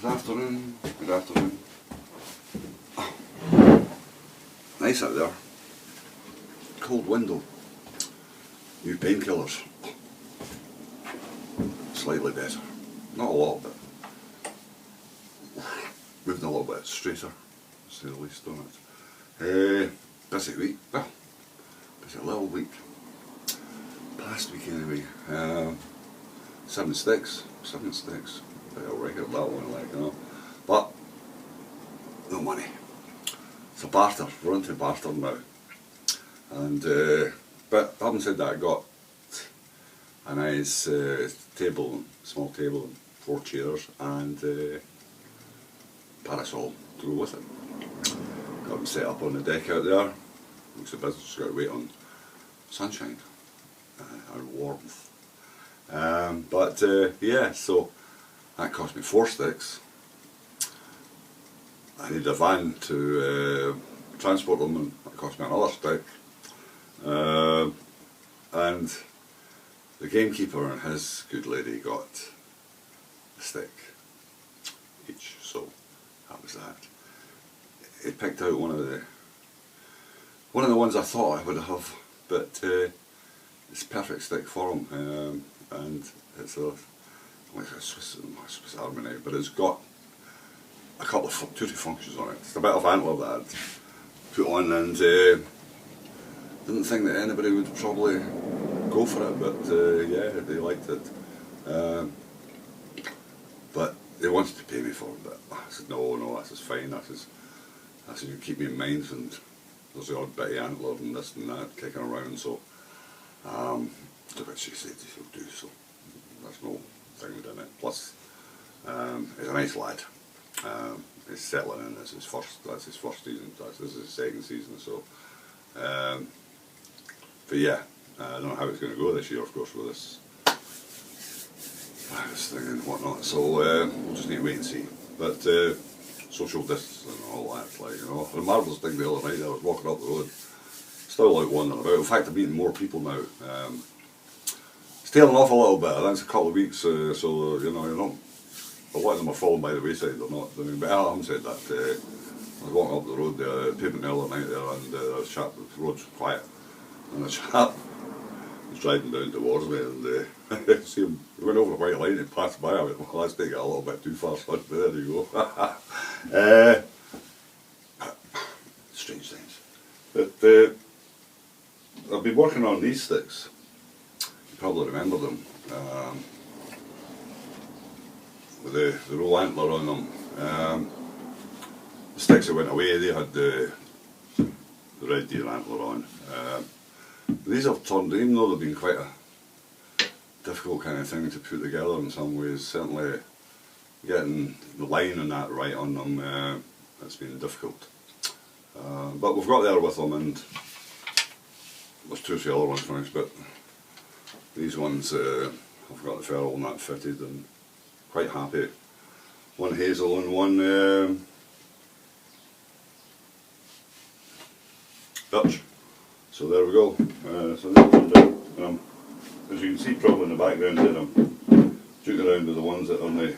Good afternoon, good afternoon. Nice out there. Cold window. New painkillers. Slightly better. Not a lot, but moving a little bit straighter, to say the least, on it. Busy week. Well, busy little week. Past week anyway. 7 sticks. Bit of a record that one, like, you know. But no money. It's a barter. We're into barter now. And but having said that, I got a nice table, small table, and 4 chairs, and parasol to go with it. Got them set up on the deck out there. Looks the business just got to wait on sunshine and warmth. Yeah, so that cost me 4 sticks. I needed a van to transport them, and that cost me another stick. And the gamekeeper and his good lady got a stick each, so that was that. He picked out one of the ones I thought I would have, but it's a perfect stick for him, and it's a Swiss Army knife, but it's got a couple of tutti functions on it. It's a bit of antler that I'd put on, and didn't think that anybody would probably go for it, but yeah, they liked it. But they wanted to pay me for it, but I said no, this is fine. I said you keep me in mind, and there's the odd bit of antler and this and that kicking around, so that's what she said she'll do, so there's no thing within it. Plus, he's a nice lad. He's settling in. That's his first season. This is his second season. So, but yeah, I don't know how it's going to go this year, of course, with this virus thing and whatnot. So we'll just need to wait and see. But social distance and all that, like, you know, the marvellous thing the other night. I was walking up the road, still out wandering about. In fact, I'm meeting more people now. It's tailing off a little bit. I think it's a couple of weeks, so you know, you're not. A lot of them are falling by the wayside. They're not. I mean, but I haven't said that. I was walking up the road, pavement the other night there, and there was a chap. The road's quiet, and a chap was driving down towards me, and I see him. He went over the white line and passed by. I went, well, that's taking it a little bit too far, son. But there you go. Strange things. But I've been working on these sticks. You probably remember them. With the roll antler on them. The sticks that went away, they had the red deer antler on. These have turned, even though they've been quite a difficult kind of thing to put together in some ways, certainly getting the line and that right on them, it's been difficult. But we've got there with them, and there's 2 or 3 other ones finished, but these ones, I've got the ferrule and that fitted, and quite happy. One hazel and one Dutch. So there we go. So this turned out, as you can see probably in the background there, I'm juking around with the ones that are on the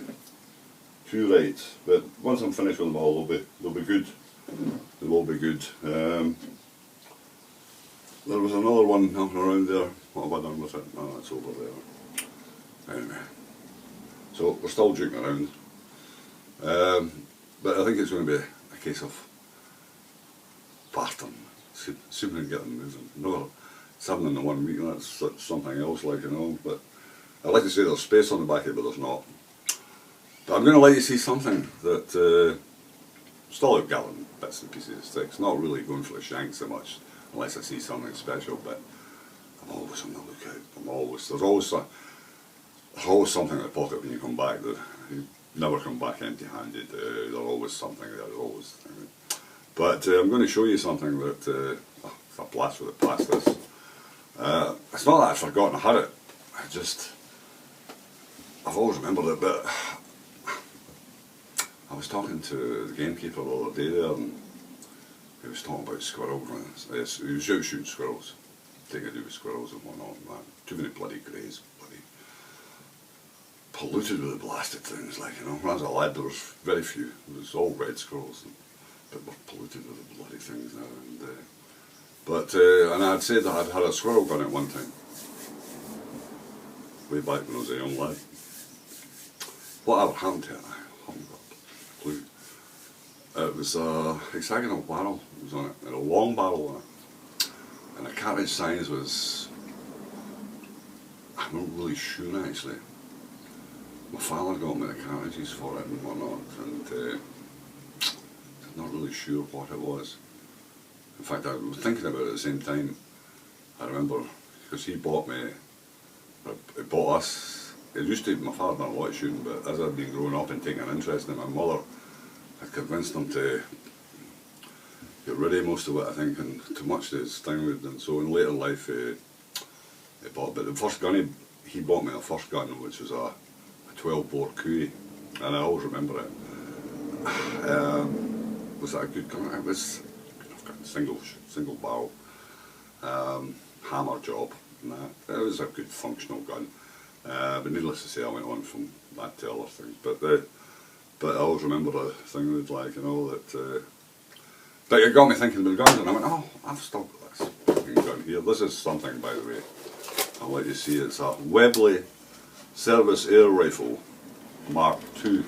2 right. But once I'm finished with them all, they'll be good. They will be good. There was another one knocking around there. What have I done with it? Oh, it's over there. Anyway. So we're still juking around, but I think it's going to be a case of bartering, see if we can get them moving. No 7 in the 1 week, that's something else, like, you know. But I'd like to say there's space on the back of it, but there's not. But I'm going to let you see something that still out gathering bits and pieces of sticks, not really going for the shank so much, unless I see something special. But I'm always on the lookout. There's always something in the pocket when you come back. You never come back empty-handed. There's always something there. Always. But I'm going to show you something that it's a blast with it past this. It's not that I've forgotten I had it. I've always remembered it. But I was talking to the gamekeeper the other day there, and he was talking about squirrels. He was out shooting squirrels, taking to do with squirrels and whatnot. Man, too many bloody greys. polluted with the blasted things, like, you know. When I was a lad, there was very few. It was all red squirrels, but we're polluted with the bloody things now. And I'd said that I'd had a squirrel gun at one time, way back when I was a young lad. Whatever happened to it, I haven't got a clue. It was a hexagonal barrel was on it, and a long barrel on it. And the cartridge size was, I'm not really sure actually. My father got me the cartridges for it and whatnot, and I'm not really sure what it was. In fact, I was thinking about it at the same time. I remember, because he bought us, it used to be, my father done a lot of shooting, but as I'd been growing up and taking an interest in it, my mother had convinced him to get rid of most of it, I think, and too much to his thing with, and so in later life he bought, but the first gun he bought me the first gun, which was a 12-bore Cooey, and I always remember it. Was that a good gun? It was single barrel, hammer job, and that. It was a good functional gun. But needless to say, I went on from that to other things. But I always remember the thing with, like, you know, that. But it got me thinking about guns, and I went, oh, I've still got this fucking gun here. This is something, by the way. I'll let you see. It's a Webley Service Air Rifle Mark II.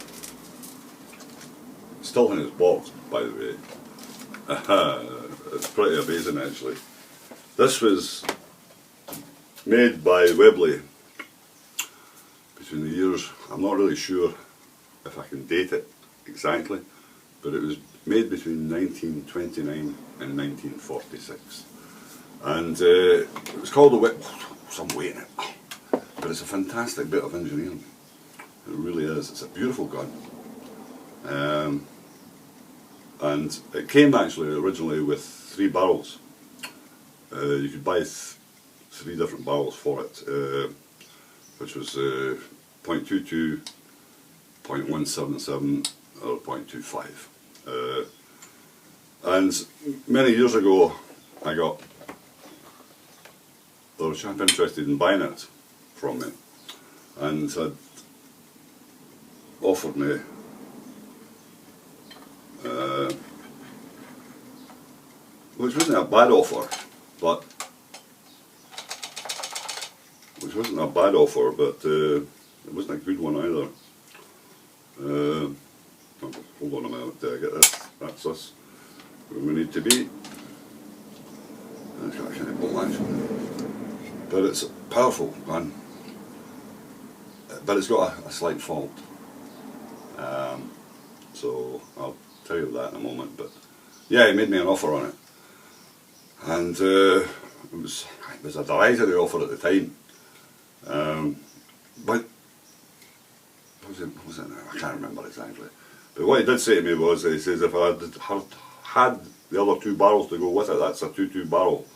Still in its box, by the way. It's pretty amazing, actually. This was made by Webley between the years, I'm not really sure if I can date it exactly, but it was made between 1929 and 1946. And it was called the some weight in it, but it's a fantastic bit of engineering. It really is. It's a beautiful gun. And it came actually originally with 3 barrels. You could buy 3 different barrels for it, which was .22, .177 or .25. And many years ago they were interested in buying it from me, and had offered me which wasn't a bad offer, but it wasn't a good one either. Hold on a minute till I get this. That's us where we need to be. It's got a kind of bolt actually, but it's a powerful gun. But it's got a slight fault. So I'll tell you that in a moment. But yeah, he made me an offer on it, and it was a derisory offer at the time. But what was it? I can't remember exactly. But what he did say to me was, he says, if I had the other 2 barrels to go with it, that's a 2.2 barrel.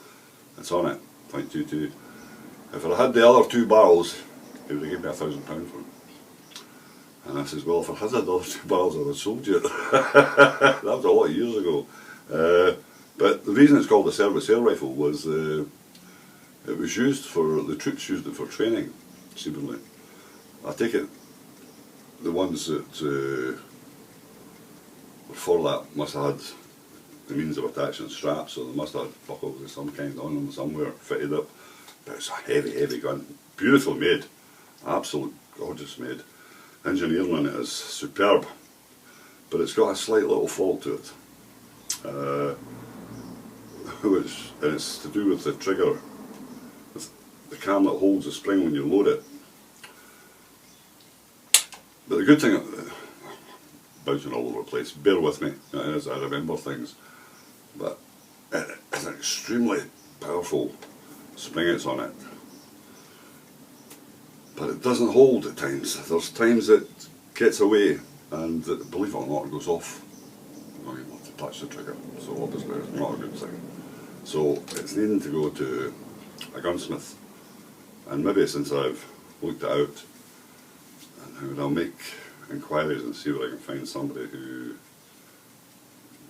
It's on it, .22. If I had the other 2 barrels, he would have given me £1,000 for it. And I says, well, if I had the other 2 barrels, I would have sold you it. That was a lot of years ago. But the reason it's called a service air rifle was it was used for, the troops used it for training, seemingly. I take it the ones that were for that must have had the means of attaching straps, so they must have had buckles of some kind on them somewhere, fitted up. But it's a heavy, heavy gun. Beautifully made. Absolute gorgeous made. Engineering in it is superb. But it's got a slight little fault to it. Which is to do with the trigger, with the cam that holds the spring when you load it. But the good thing, bouncing all over the place, bear with me as I remember things, but it's an extremely powerful spring it's on it. But it doesn't hold at times. There's times it gets away and believe it or not, it goes off. You're not able to touch the trigger, so obviously it's not a good thing. So it's needing to go to a gunsmith, and maybe since I've looked it out, and I'll make inquiries and see whether I can find somebody who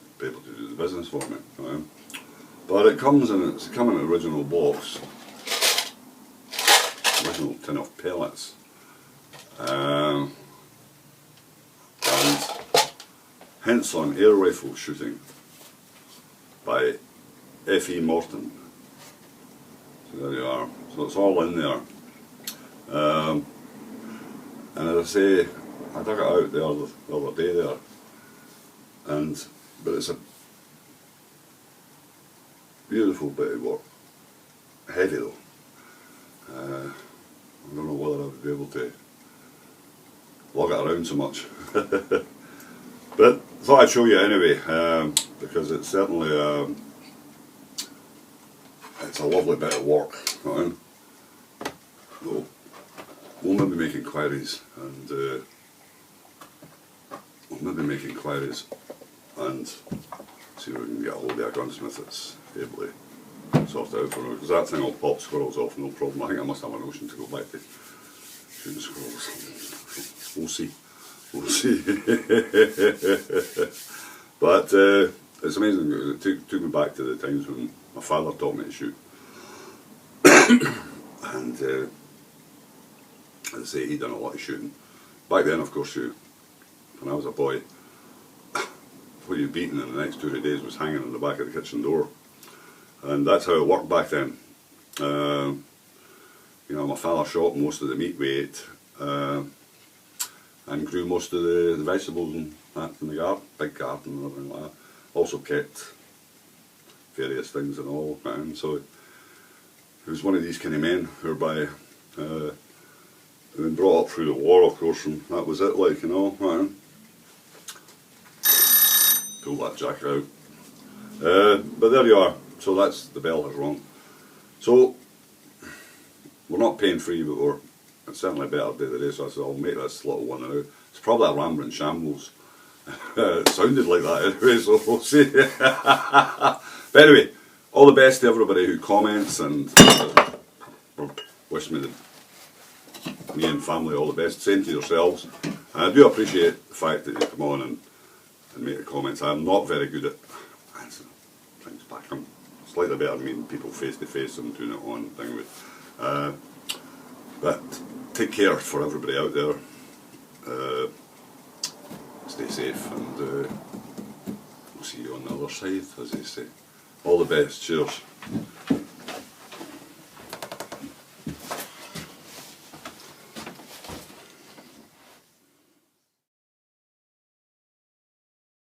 will be able to do the business for me. But it's come in an original box, original tin of pellets, and Hints on Air Rifle Shooting by F.E. Morton. So there you are. So it's all in there. And as I say, I dug it out there the other day there, but it's a beautiful bit of work. Heavy though. I don't know whether I would be able to lug it around so much. But I thought I'd show you anyway, because it's certainly it's a lovely bit of work. Right? So we'll maybe make inquiries and see if we can get a hold of a gunsmith that's able to sort it out for me, because that thing will pop squirrels off no problem. I think I must have a notion to go back to shooting squirrels. We'll see. We'll see. But it's amazing. It took me back to the times when my father taught me to shoot. And as I say, he done a lot of shooting. Back then, of course, when I was a boy, what you'd beaten in the next 2 or 3 days was hanging on the back of the kitchen door. And that's how it worked back then. You know, my father shot most of the meat we ate, and grew most of the vegetables and that in the garden, big garden and everything like that. Also kept various things and all. And so he was one of these kind of men whereby had been brought up through the war, of course, and that was it, like, you know. Pull that jacket out. But there you are. So that's, the bell has rung. So we're not pain free, but it's certainly a better day today, so I said I'll make this little one out. It's probably a rambling shambles. It sounded like that anyway, so we'll see. But anyway, all the best to everybody who comments and wish me and family all the best. Same to yourselves. And I do appreciate the fact that you come on and make the comments. I'm not very good at answering things back. I'm slightly better at meeting people face to face and doing it on thing with. But take care for everybody out there. Stay safe, and we'll see you on the other side, as they say. All the best. Cheers.